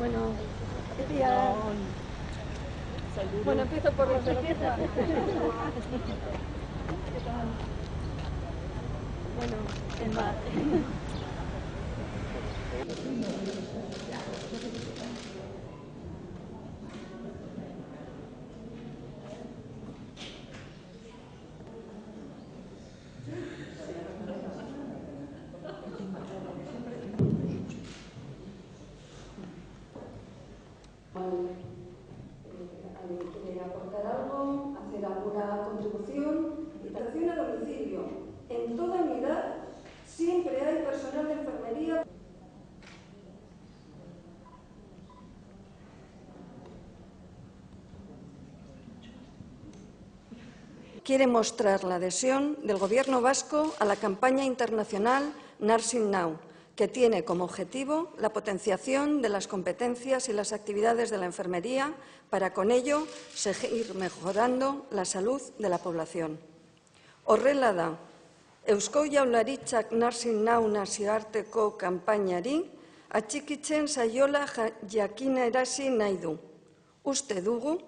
Bueno, tía. Bueno, empiezo por los de la pieza. ¿Qué tal? Bueno, en mar. Quiere aportar algo, hacer alguna contribución. Atención a domicilio. En toda unidad siempre hay personal de enfermería. Quiere mostrar la adhesión del Gobierno vasco a la campaña internacional Nursing Now, que tiene como objetivo la potenciación de las competencias y las actividades de la enfermería para, con ello, seguir mejorando la salud de la población. Horrela da, Eusko Jaurlaritzak Nursing Now nazioarteko kanpainari atxikitzen saiola jakinarazi nahi du. Uste dugu,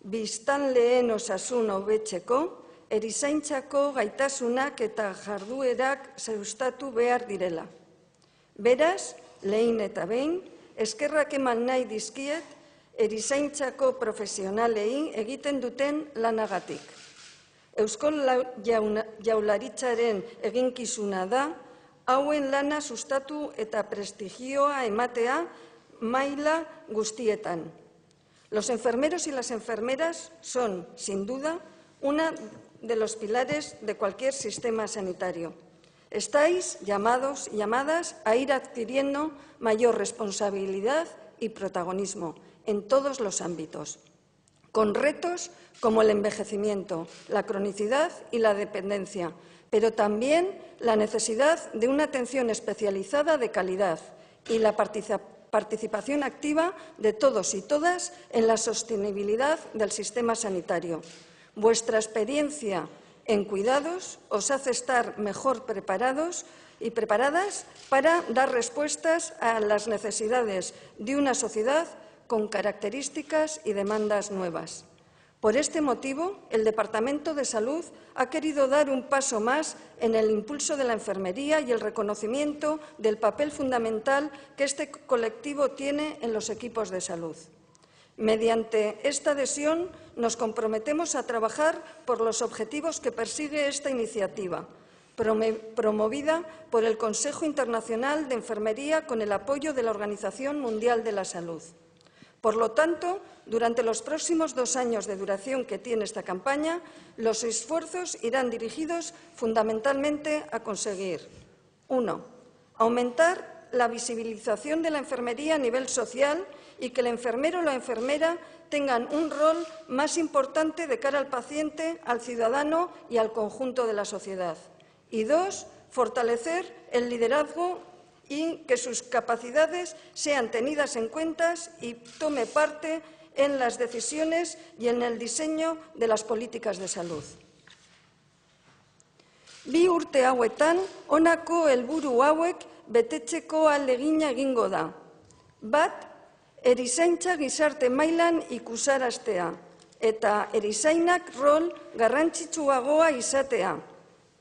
biztanleen osasun hobetzeko, erizaintzako gaitasunak eta jarduerak sustatu behar direla. Beraz, lehen eta behin, eskerrak eman nahi dizkiet erizaintzako profesionalei egiten duten lanagatik. Eusko Jaurlaritzaren eginkizuna da, hauen lana sustatu eta prestigioa ematea maila guztietan. Los enfermeros y las enfermeras son, sin duda, uno de los pilares de cualquier sistema sanitario. Estáis llamados y llamadas a ir adquiriendo mayor responsabilidad y protagonismo en todos los ámbitos, con retos como el envejecimiento, la cronicidad y la dependencia, pero también la necesidad de una atención especializada de calidad y la participación activa de todos y todas en la sostenibilidad del sistema sanitario. Vuestra experiencia en cuidados os hace estar mejor preparados y preparadas para dar respuestas a las necesidades de una sociedad con características y demandas nuevas. Por este motivo, el Departamento de Salud ha querido dar un paso más en el impulso de la enfermería y el reconocimiento del papel fundamental que este colectivo tiene en los equipos de salud. Mediante esta adhesión nos comprometemos a trabajar por los objetivos que persigue esta iniciativa, promovida por el Consejo Internacional de Enfermería con el apoyo de la Organización Mundial de la Salud. Por lo tanto, durante los próximos 2 años de duración que tiene esta campaña, los esfuerzos irán dirigidos fundamentalmente a conseguir: 1. Aumentar la visibilización de la enfermería a nivel social y que el enfermero o la enfermera tengan un rol más importante de cara al paciente, al ciudadano y al conjunto de la sociedad. Y 2. Fortalecer el liderazgo y que sus capacidades sean tenidas en cuenta y tome parte en las decisiones y en el diseño de las políticas de salud. Bi urte hauetan, honako helburu hauek betetzeko ahalegina egingo da. Bat, erizaintza gizarte mailan ikusaraztea eta erizainak rol garrantzitsuagoa izatea,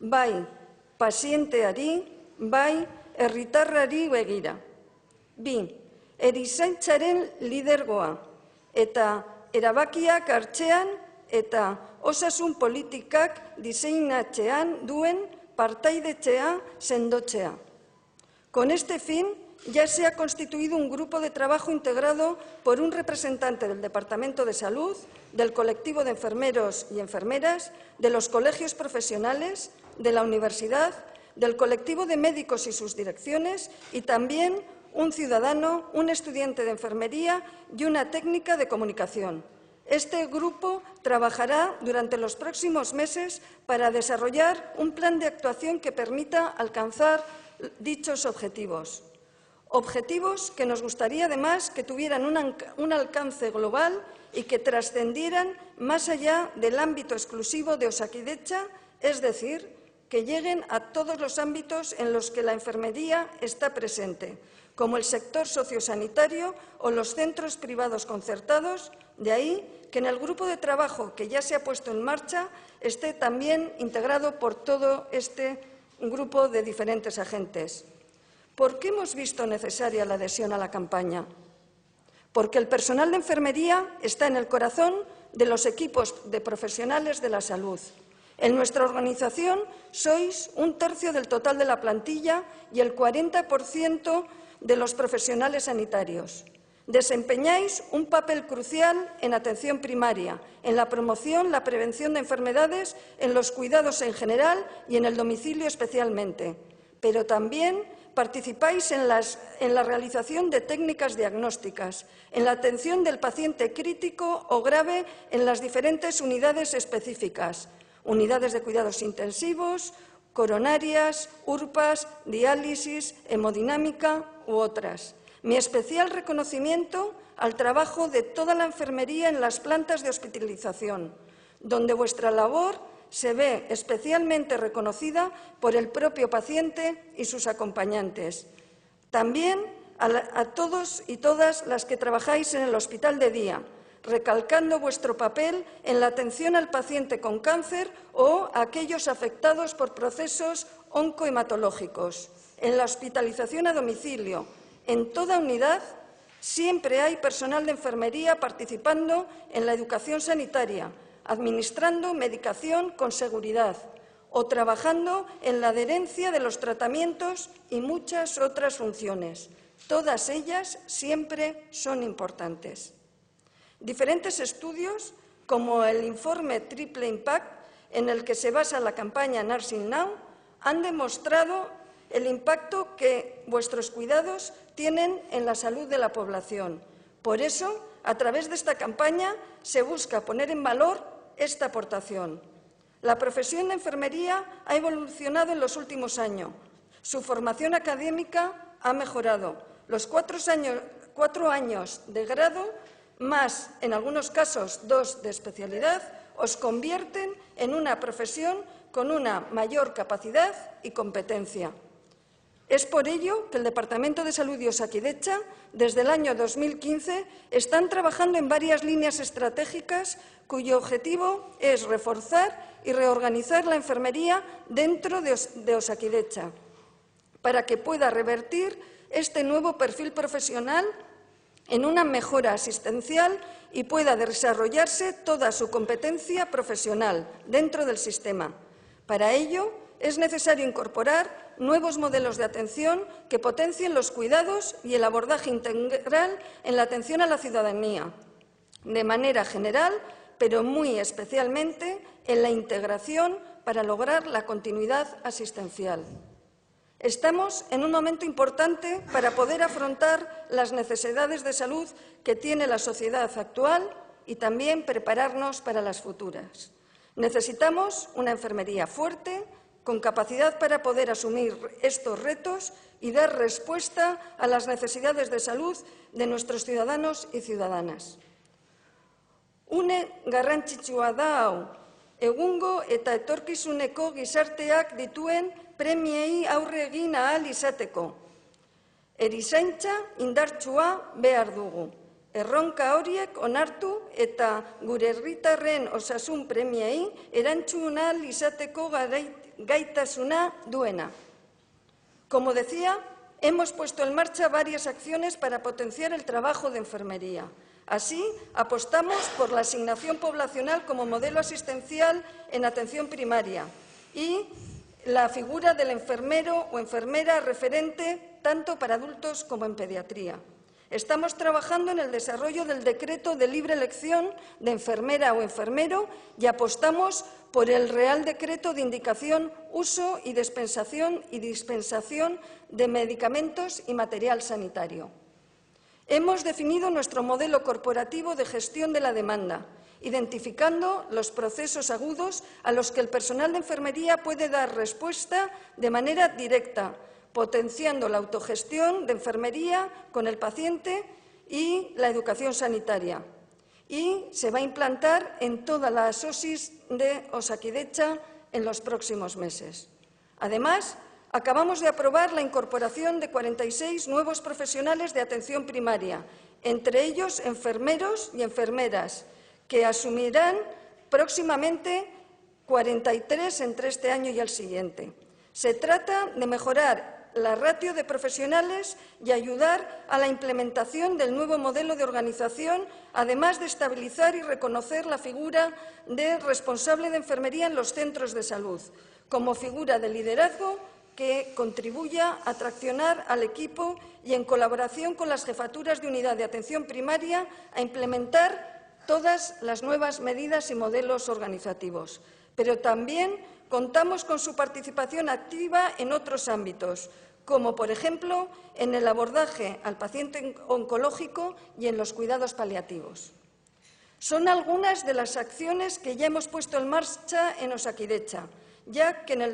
bai pazienteari, bai herritarrari begira. Bi, erizaintzaren lidergoa eta erabakiak hartzean eta osasun politikak diseinatzean duen partaidetzea sendotzea. Con este fin, ya se ha constituido un grupo de trabajo integrado por un representante del Departamento de Salud, del colectivo de enfermeros y enfermeras, de los colegios profesionales, de la universidad, del colectivo de médicos y sus direcciones y también un ciudadano, un estudiante de enfermería y una técnica de comunicación. Este grupo trabajará durante los próximos meses para desarrollar un plan de actuación que permita alcanzar dichos objetivos. Objetivos que nos gustaría además que tuvieran un alcance global y que trascendieran más allá del ámbito exclusivo de Osakidetza, es decir, que lleguen a todos los ámbitos en los que la enfermería está presente, como el sector sociosanitario o los centros privados concertados. De ahí que en el grupo de trabajo que ya se ha puesto en marcha esté también integrado por todo este grupo de diferentes agentes. ¿Por qué hemos visto necesaria la adhesión a la campaña? Porque el personal de enfermería está en el corazón de los equipos de profesionales de la salud. En nuestra organización sois 1/3 del total de la plantilla y el 40% de los profesionales sanitarios. Desempeñáis un papel crucial en atención primaria, en la promoción, la prevención de enfermedades, en los cuidados en general y en el domicilio especialmente. Pero también participáis en la realización de técnicas diagnósticas, en la atención del paciente crítico o grave en las diferentes unidades específicas, unidades de cuidados intensivos, coronarias, URPAs, diálisis, hemodinámica u otras. Mi especial reconocimiento al trabajo de toda la enfermería en las plantas de hospitalización, donde vuestra labor se ve especialmente reconocida por el propio paciente y sus acompañantes. También a todos y todas las que trabajáis en el hospital de día, recalcando vuestro papel en la atención al paciente con cáncer o a aquellos afectados por procesos oncohematológicos, en la hospitalización a domicilio. En toda unidad siempre hay personal de enfermería participando en la educación sanitaria, administrando medicación con seguridad o trabajando en la adherencia de los tratamientos y muchas otras funciones. Todas ellas siempre son importantes. Diferentes estudios, como el informe Triple Impact, en el que se basa la campaña Nursing Now, han demostrado el impacto que vuestros cuidados tienen en la salud de la población. Por eso, a través de esta campaña, se busca poner en valor esta aportación. La profesión de enfermería ha evolucionado en los últimos años. Su formación académica ha mejorado. Los 4 años de grado, más, en algunos casos, 2 de especialidad, os convierten en una profesión con una mayor capacidad y competencia. Es por ello que el Departamento de Salud y Osakidetza, desde el año 2015, están trabajando en varias líneas estratégicas cuyo objetivo es reforzar y reorganizar la enfermería dentro de Osakidetza, para que pueda revertir este nuevo perfil profesional en una mejora asistencial y pueda desarrollarse toda su competencia profesional dentro del sistema. Para ello, es necesario incorporar nuevos modelos de atención que potencien los cuidados y el abordaje integral en la atención a la ciudadanía, de manera general, pero muy especialmente en la integración para lograr la continuidad asistencial. Estamos en un momento importante para poder afrontar las necesidades de salud que tiene la sociedad actual y también prepararnos para las futuras. Necesitamos una enfermería fuerte, con capacidad para poder asumir estos retos y dar respuesta a las necesidades de salud de nuestros ciudadanos y ciudadanas. Une garrantzitsua da hau, egungo eta etorkizuneko gizarteak dituen premiei aurre egin ahal izateko. Erizaintza indartsua behar dugu. Erronka horiek onartu eta gure herritarren osasun premiei erantzun ahal izateko gaitasuna duena. Como decía, hemos puesto en marcha varias acciones para potenciar el trabajo de enfermería. Así, apostamos por la asignación poblacional como modelo asistencial en atención primaria y la figura del enfermero o enfermera referente tanto para adultos como en pediatría. Estamos trabajando en el desarrollo del decreto de libre elección de enfermera o enfermero y apostamos por el Real Decreto de Indicación, Uso y Dispensación de Medicamentos y Material Sanitario. Hemos definido nuestro modelo corporativo de gestión de la demanda, identificando los procesos agudos a los que el personal de enfermería puede dar respuesta de manera directa, potenciando la autogestión de enfermería con el paciente y la educación sanitaria. Y se va a implantar en todas las OSIs de Osakidetza en los próximos meses. Además, Acabamos de aprobar la incorporación de 46 nuevos profesionales de atención primaria, entre ellos enfermeros y enfermeras, que asumirán próximamente 43 entre este año y el siguiente. Se trata de mejorar la ratio de profesionales y ayudar a la implementación del nuevo modelo de organización, además de estabilizar y reconocer la figura de responsable de enfermería en los centros de salud, como figura de liderazgo que contribuya a traccionar al equipo y, en colaboración con las jefaturas de unidad de atención primaria, a implementar todas las nuevas medidas y modelos organizativos. Pero también contamos con su participación activa en otros ámbitos, como, por ejemplo, en el abordaje al paciente oncológico y en los cuidados paliativos. Son algunas de las acciones que ya hemos puesto en marcha en Osakidetza, ya que en el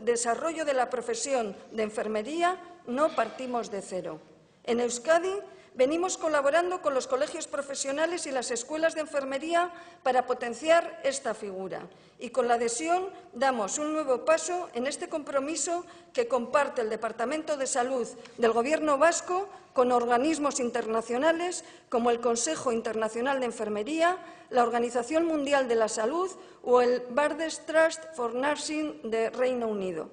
desarrollo de la profesión de enfermería no partimos de cero. En Euskadi venimos colaborando con los colegios profesionales y las escuelas de enfermería para potenciar esta figura, y con la adhesión damos un nuevo paso en este compromiso que comparte el Departamento de Salud del Gobierno vasco con organismos internacionales como el Consejo Internacional de Enfermería, la Organización Mundial de la Salud o el Bardes Trust for Nursing de Reino Unido.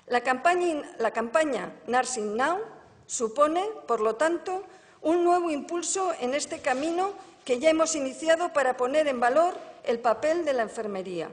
La campaña Nursing Now supone, por lo tanto, un nuevo impulso en este camino que ya hemos iniciado para poner en valor el papel de la enfermería.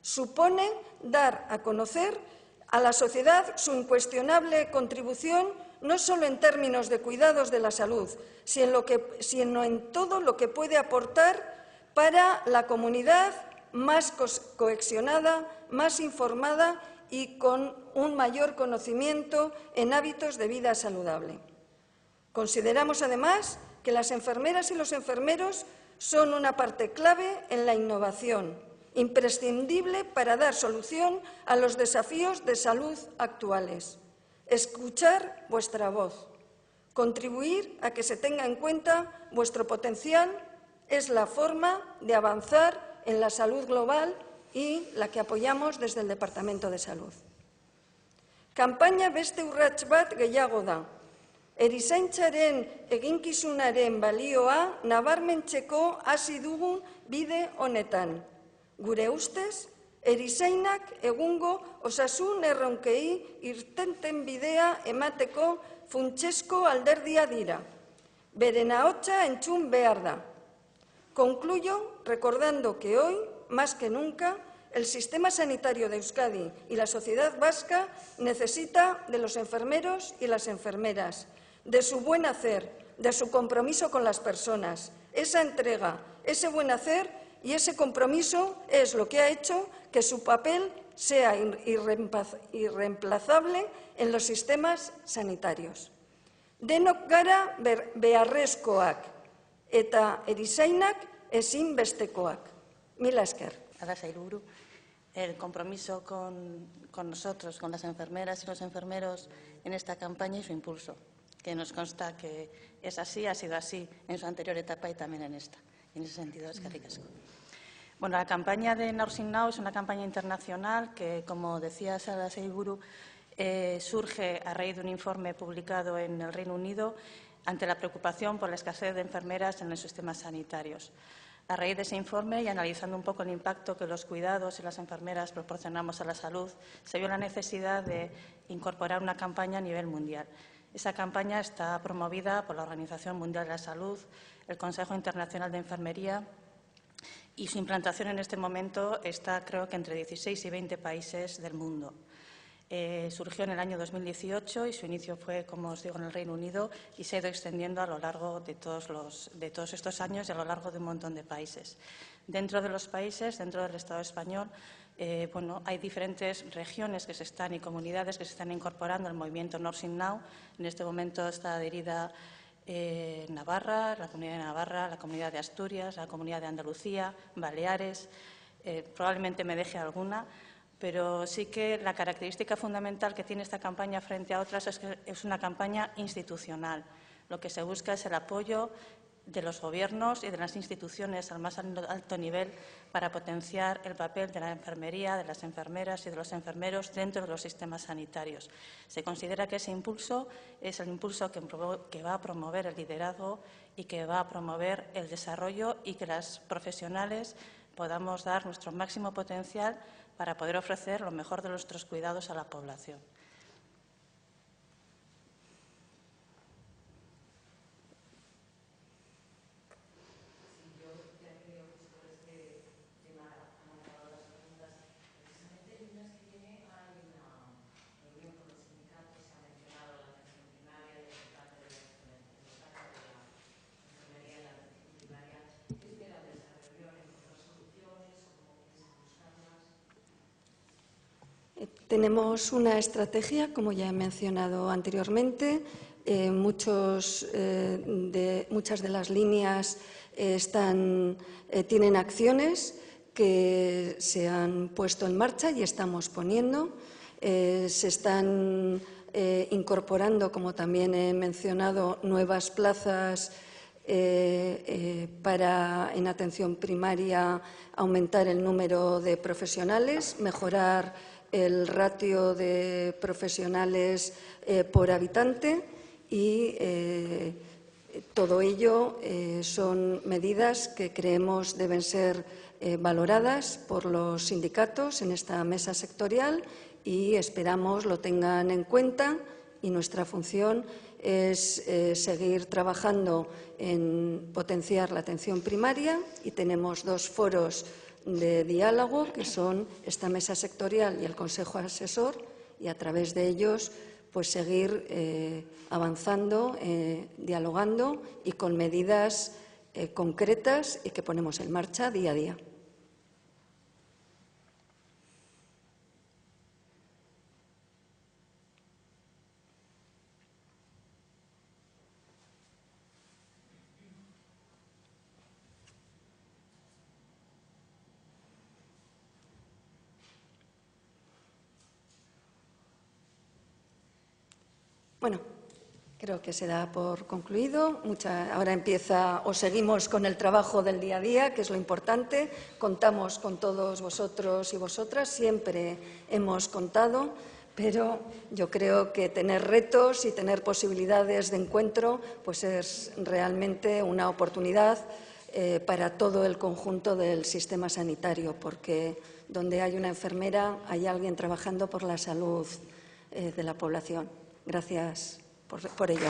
Supone dar a conocer a la sociedad su incuestionable contribución, no solo en términos de cuidados de la salud, sino en todo lo que puede aportar para la comunidad más cohesionada, más informada y con un mayor conocimiento en hábitos de vida saludable. Consideramos, además, que las enfermeras y los enfermeros son una parte clave en la innovación, imprescindible para dar solución a los desafíos de salud actuales. Escuchar vuestra voz, contribuir a que se tenga en cuenta vuestro potencial es la forma de avanzar en la salud global y la que apoyamos desde el Departamento de Salud. Kanpaina beste urrats bat gehiago da. Erizaintzaren eginkizunaren balioa nabarmentzeko hasi dugu bide honetan. Gure ustez, erizainak egungo osasun erronkei irtenten bidea emateko funtsezko alderdia dira. Beren ahotsa entzun behar da. Concluyo recordando que hoy, más que nunca, el sistema sanitario de Euskadi y la sociedad vasca necesita de los enfermeros y las enfermeras, de su buen hacer, de su compromiso con las personas. Esa entrega, ese buen hacer y ese compromiso es lo que ha hecho que su papel sea irreemplazable en los sistemas sanitarios. Denok gara beharrezkoak eta erizainak ezinbestekoak. Mila esker. Gracias, Sailburu. El compromiso con nosotros, con las enfermeras y los enfermeros en esta campaña y su impulso, que nos consta que es así, ha sido así en su anterior etapa y también en esta. En ese sentido, es que ricasco. Bueno, la campaña de Nursing Now es una campaña internacional que, como decía Sara Sailburu, surge a raíz de un informe publicado en el Reino Unido ante la preocupación por la escasez de enfermeras en los sistemas sanitarios. A raíz de ese informe y analizando un poco el impacto que los cuidados y las enfermeras proporcionamos a la salud, se vio la necesidad de incorporar una campaña a nivel mundial. Esa campaña está promovida por la Organización Mundial de la Salud, el Consejo Internacional de Enfermería, y su implantación en este momento está, creo que, entre 16 y 20 países del mundo. Surgió en el año 2018 y su inicio fue, como os digo, en el Reino Unido y se ha ido extendiendo a lo largo de todos estos años y a lo largo de un montón de países. Dentro de los países, dentro del Estado español, hay diferentes regiones y comunidades que se están incorporando al movimiento Nursing Now. En este momento está adherida Navarra, la Comunidad de Navarra, la Comunidad de Asturias, la Comunidad de Andalucía, Baleares, probablemente me deje alguna. Pero sí que la característica fundamental que tiene esta campaña frente a otras es que es una campaña institucional. Lo que se busca es el apoyo de los gobiernos y de las instituciones al más alto nivel para potenciar el papel de la enfermería, de las enfermeras y de los enfermeros dentro de los sistemas sanitarios. Se considera que ese impulso es el impulso que va a promover el liderazgo y que va a promover el desarrollo y que las profesionales podamos dar nuestro máximo potencial para poder ofrecer lo mejor de nuestros cuidados a la población. Tenemos una estrategia, como ya he mencionado anteriormente. Muchas de las líneas tienen acciones que se han puesto en marcha y estamos poniendo. Se están incorporando, como también he mencionado, nuevas plazas para, en atención primaria, aumentar el número de profesionales, mejorar el ratio de profesionales por habitante y todo ello son medidas que creemos deben ser valoradas por los sindicatos en esta mesa sectorial y esperamos lo tengan en cuenta, y nuestra función es seguir trabajando en potenciar la atención primaria, y tenemos 2 foros de diálogo, que son esta mesa sectorial y el Consejo Asesor, y a través de ellos pues seguir avanzando, dialogando y con medidas concretas y que ponemos en marcha día a día. Bueno, creo que se da por concluido. Ahora empieza o seguimos con el trabajo del día a día, que es lo importante. Contamos con todos vosotros y vosotras, siempre hemos contado, pero yo creo que tener retos y tener posibilidades de encuentro pues es realmente una oportunidad para todo el conjunto del sistema sanitario, porque donde hay una enfermera hay alguien trabajando por la salud de la población. Gracias por ello.